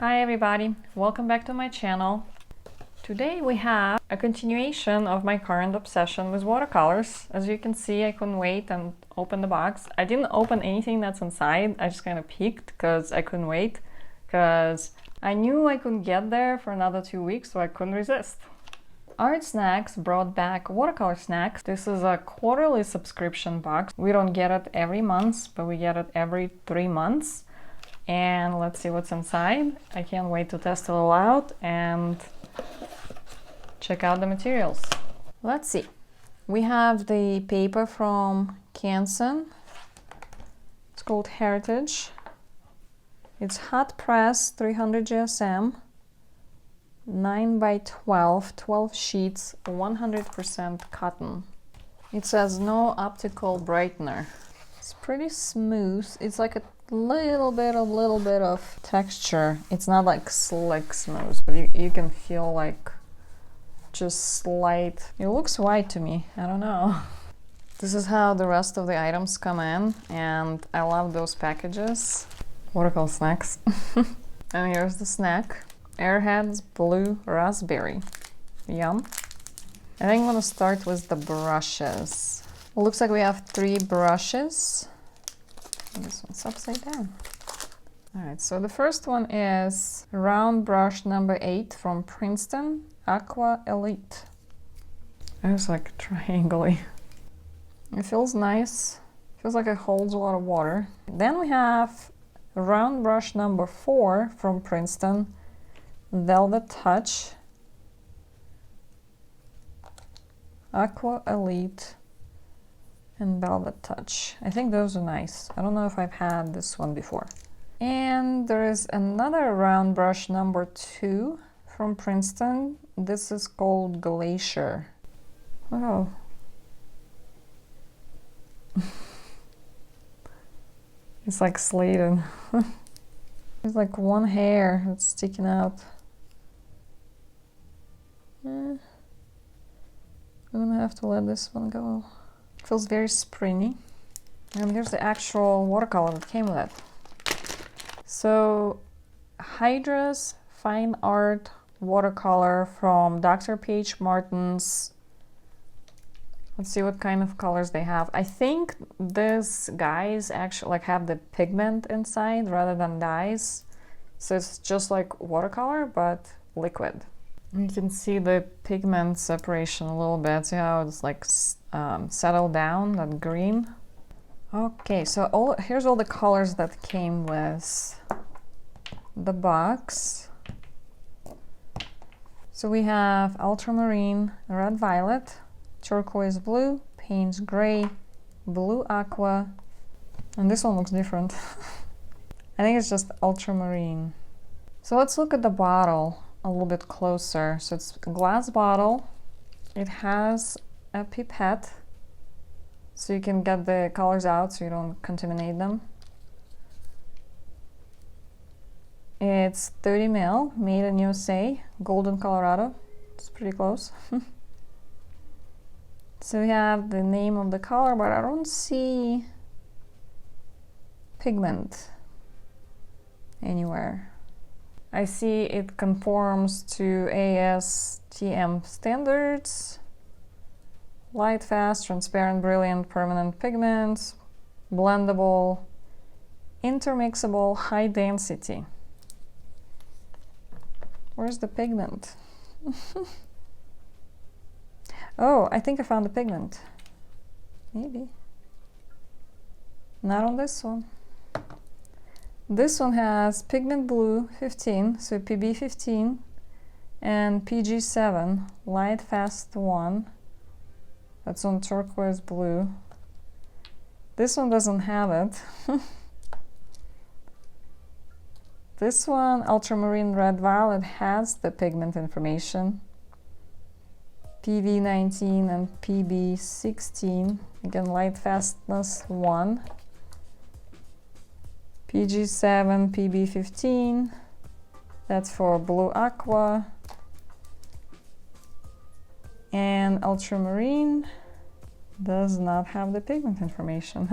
Hi everybody, welcome back to my channel. Today we have a continuation of my current obsession with watercolors. As you can see, I couldn't wait and open the box. I didn't open anything that's inside, I just kind of peeked because I couldn't wait, because I knew I couldn't get there for another 2 weeks, so I couldn't resist. Art Snacks brought back Watercolor Snacks. This is a quarterly subscription box. We don't get it every month, but we get it every 3 months. And let's see what's inside. I can't wait to test it all out and check out the materials. Let's see. We have the paper from Canson. It's called Heritage. It's hot press 300 GSM, 9 by 12, 12 sheets, 100% cotton. It says no optical brightener. It's pretty smooth. It's like a little bit of texture. It's not like slick smooth, but you can feel like just slight. It looks white to me. I don't know. This is how the rest of the items come in, and I love those packages. Watercolor snacks. And here's the snack. Airheads Blue Raspberry. Yum. I think I'm gonna start with the brushes. It looks like we have 3 brushes. And this one's upside down. Alright, so the first one is round brush number 8 from Princeton Aqua Elite. It's like triangle-y. It feels nice. Feels like it holds a lot of water. Then we have round brush number 4 from Princeton Velvet Touch Aqua Elite and Velvet Touch. I think those are nice. I don't know if I've had this one before. And there is another round brush number 2 from Princeton. This is called Glacier. Oh. It's like slated. There's like one hair that's sticking out. I'm gonna have to let this one go. Feels very springy. And here's the actual watercolor that came with it. So, Hydra's Fine Art watercolor from Dr. Paige Martin's. Let's see what kind of colors they have. I think these guys actually like have the pigment inside rather than dyes. So it's just like watercolor, but liquid. You can see the pigment separation a little bit. See how it's like settled down, that green. Okay, so here's all the colors that came with the box. So we have ultramarine, red violet, turquoise blue, Payne's gray, blue aqua, and this one looks different. I think it's just ultramarine. So let's look at the bottle a little bit closer. So it's a glass bottle. It has a pipette, so you can get the colors out so you don't contaminate them. It's 30 ml, made in USA, Golden, Colorado. It's pretty close. So we have the name of the color, but I don't see pigment anywhere. I see it conforms to ASTM standards. Light, fast, transparent, brilliant, permanent pigments, blendable, intermixable, high density. Where's the pigment? Oh, I think I found the pigment. Maybe. Not on this one. This one has pigment blue 15, so PB 15, and PG 7, light fast 1. That's on turquoise blue. This one doesn't have it. This one, ultramarine red violet, has the pigment information. PV 19 and PB 16, again light fastness 1. PG 7, PB 15, that's for blue aqua. And ultramarine does not have the pigment information.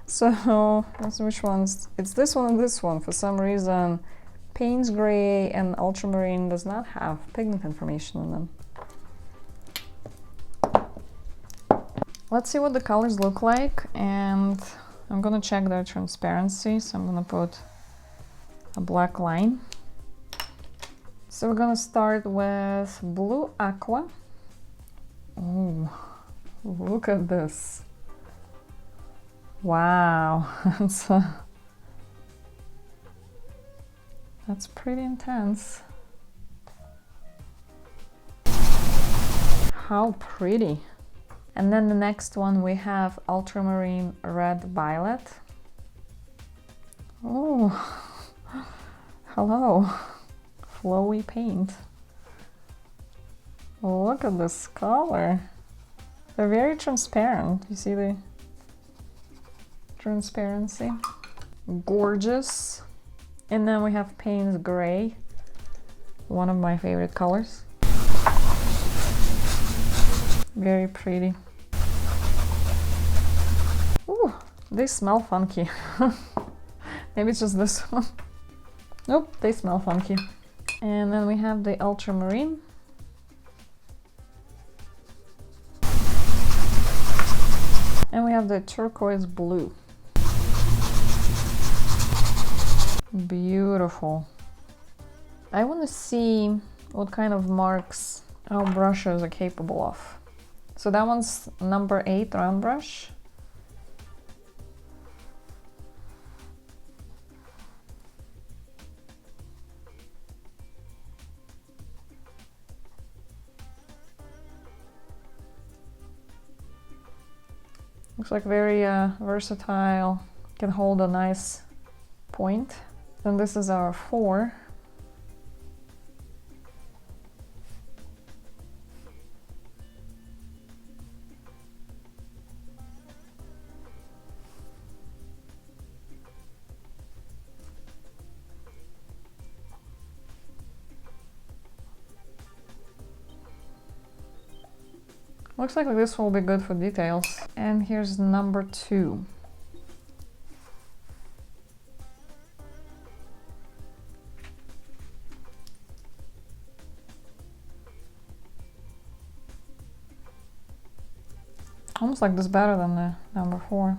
So that's which ones. It's this one and this one. For some reason Payne's Gray and Ultramarine does not have pigment information on them. Let's see what the colors look like, and I'm gonna check their transparency, so I'm gonna put a black line. So we're gonna start with Blue Aqua. Oh, look at this. Wow, that's pretty intense. How pretty. And then the next one we have Ultramarine Red Violet. Oh, hello, flowy paint. Look at this color. They're very transparent. You see the transparency? Gorgeous. And then we have Payne's Gray, one of my favorite colors. Very pretty. Ooh, they smell funky. Maybe it's just this one. Nope, they smell funky. And then we have the Ultramarine. And we have the Turquoise Blue. Beautiful. I want to see what kind of marks our brushes are capable of. So that one's number 8 round brush. Looks like very versatile, can hold a nice point. Then this is our 4. Looks like this will be good for details. And here's number 2. Almost like this better than the number 4.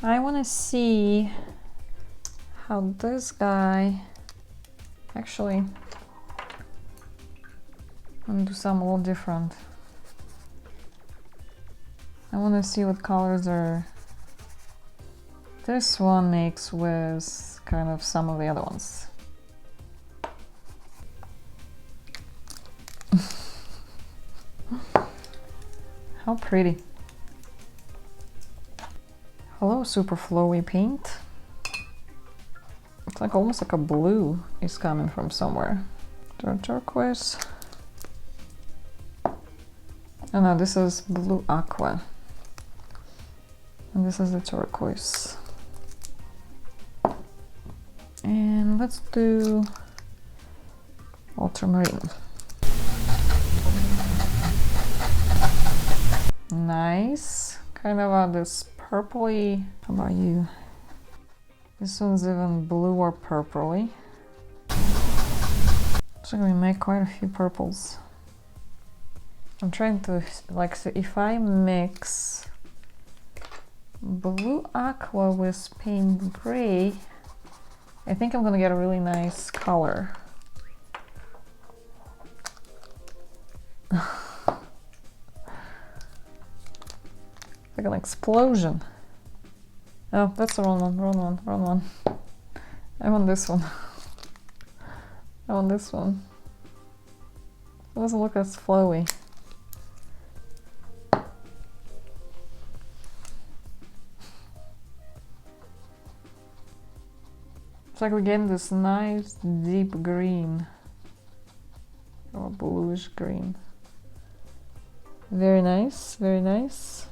I want to see how this guy, actually, I'm going to do something a little different. I want to see what colors are this one makes with kind of some of the other ones. How pretty. Hello, super flowy paint. It's like almost like a blue is coming from somewhere. Turquoise. Oh no, this is Blue Aqua. And this is the turquoise. And let's do Ultramarine. Nice. Kind of this purpley. How about you? This one's even bluer purpley. So we make quite a few purples. I'm trying to like see if I mix Blue Aqua with Payne's Gray, I think I'm gonna get a really nice color. Like an explosion. Oh, that's the wrong one, wrong one, wrong one. I want this one. I want this one. It doesn't look as flowy. It's like we're getting this nice deep green or bluish green. Very nice, very nice.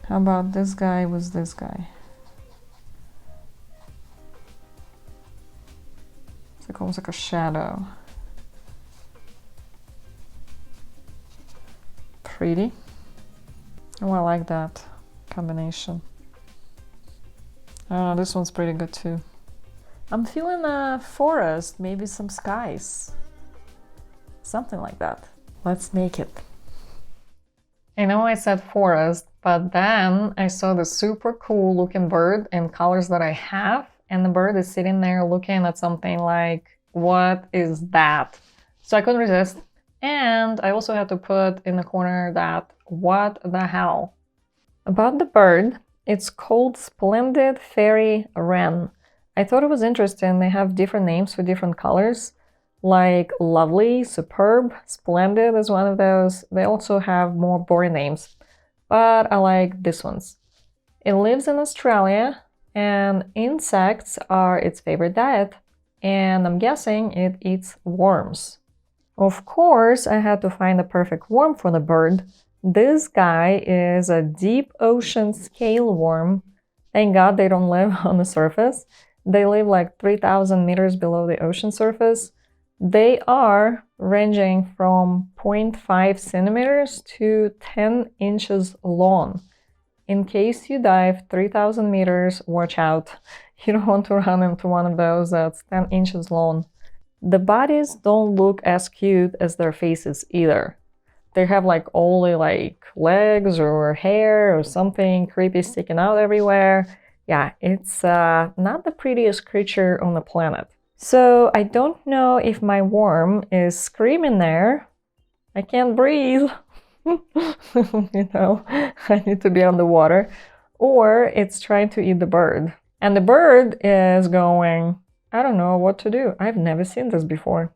How about this guy with this guy? It's like almost like a shadow. pretty. Oh, I like that combination. Oh, this one's pretty good too. I'm feeling a forest, maybe some skies. Something like that. Let's make it. I know I said forest, but then I saw the super cool looking bird in colors that I have, and the bird is sitting there looking at something like, what is that? So I couldn't resist. And I also had to put in the corner that, what the hell? About the bird, it's called Splendid Fairy Wren. I thought it was interesting. They have different names for different colors, like Lovely, Superb, Splendid is one of those. They also have more boring names, but I like this ones. It lives in Australia, and insects are its favorite diet, and I'm guessing it eats worms. Of course, I had to find the perfect worm for the bird. This guy is a deep ocean scale worm. Thank God they don't live on the surface. They live like 3,000 meters below the ocean surface. They are ranging from 0.5 centimeters to 10 inches long. In case you dive 3,000 meters, watch out. You don't want to run into one of those that's 10 inches long. The bodies don't look as cute as their faces either. They have like only like legs or hair or something creepy sticking out everywhere. Yeah, it's not the prettiest creature on the planet. So I don't know if my worm is screaming there. I can't breathe. You know, I need to be on the water. Or it's trying to eat the bird. And the bird is going, I don't know what to do. I've never seen this before.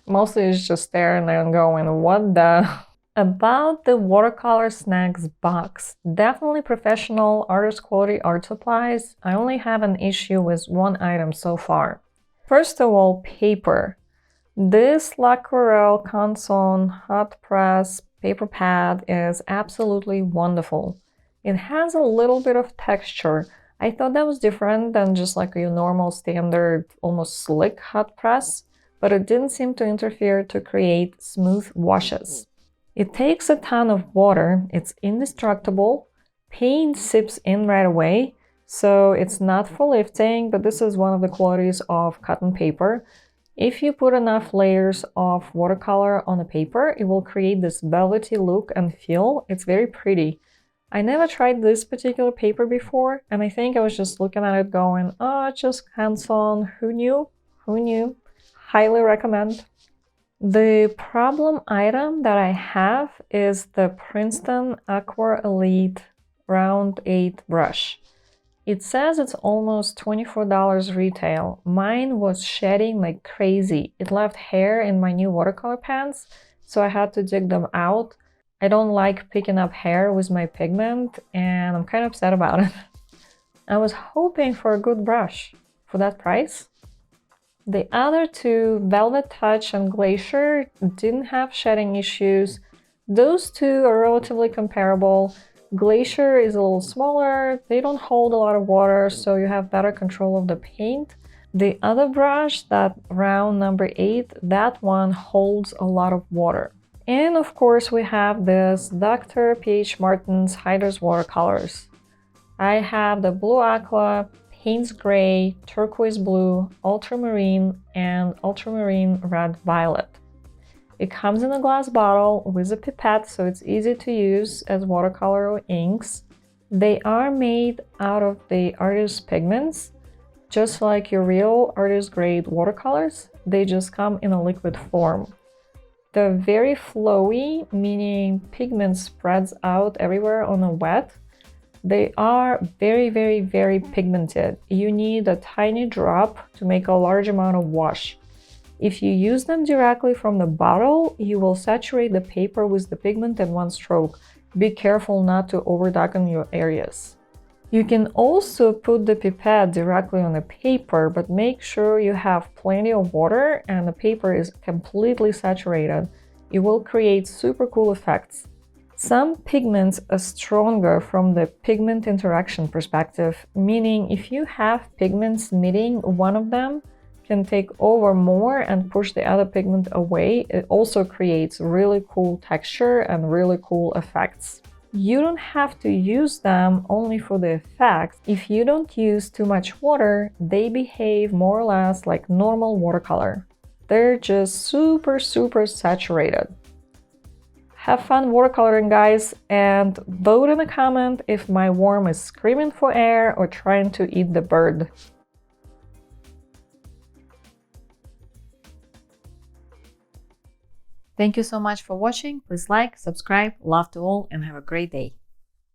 Mostly it's just staring there and going, what the? About the Watercolor Snacks box. Definitely professional artist quality art supplies. I only have an issue with one item so far. First of all, paper. This Laquarelle Canson hot press paper pad is absolutely wonderful. It has a little bit of texture. I thought that was different than just like your normal standard, almost slick hot press, but it didn't seem to interfere to create smooth washes. It takes a ton of water, it's indestructible, paint seeps in right away, so it's not for lifting, but this is one of the qualities of cotton paper. If you put enough layers of watercolor on the paper, it will create this velvety look and feel. It's very pretty. I never tried this particular paper before, and I think I was just looking at it going, oh, just Canson, who knew? Who knew? Highly recommend. The problem item that I have is the Princeton Aqua Elite Round 8 brush. It says it's almost $24 retail. Mine was shedding like crazy. It left hair in my new watercolor pens, so I had to dig them out. I don't like picking up hair with my pigment, and I'm kind of upset about it. I was hoping for a good brush for that price. The other two, Velvet Touch and Glacier, didn't have shedding issues. Those two are relatively comparable. Glacier is a little smaller, they don't hold a lot of water, so you have better control of the paint. The other brush, that round number 8, that one holds a lot of water. And of course we have this Dr. P.H. Martin's Hydrous watercolors. I have the Blue Aqua, Payne's Gray, Turquoise Blue, Ultramarine, and Ultramarine Red Violet. It comes in a glass bottle with a pipette, so it's easy to use as watercolor or inks. They are made out of the artist's pigments, just like your real artist grade watercolors. They just come in a liquid form. They're very flowy, meaning pigment spreads out everywhere on a wet. They are very, very, very pigmented. You need a tiny drop to make a large amount of wash. If you use them directly from the bottle, you will saturate the paper with the pigment in one stroke. Be careful not to over-darken your areas. You can also put the pipette directly on the paper, but make sure you have plenty of water and the paper is completely saturated. It will create super cool effects. Some pigments are stronger from the pigment interaction perspective, meaning if you have pigments meeting one of them, can take over more and push the other pigment away, it also creates really cool texture and really cool effects. You don't have to use them only for the effects. If you don't use too much water, they behave more or less like normal watercolor. They're just super saturated. Have fun watercoloring, guys, and vote in a comment if my worm is screaming for air or trying to eat the bird. Thank you so much for watching. Please like, subscribe, love to all, and have a great day.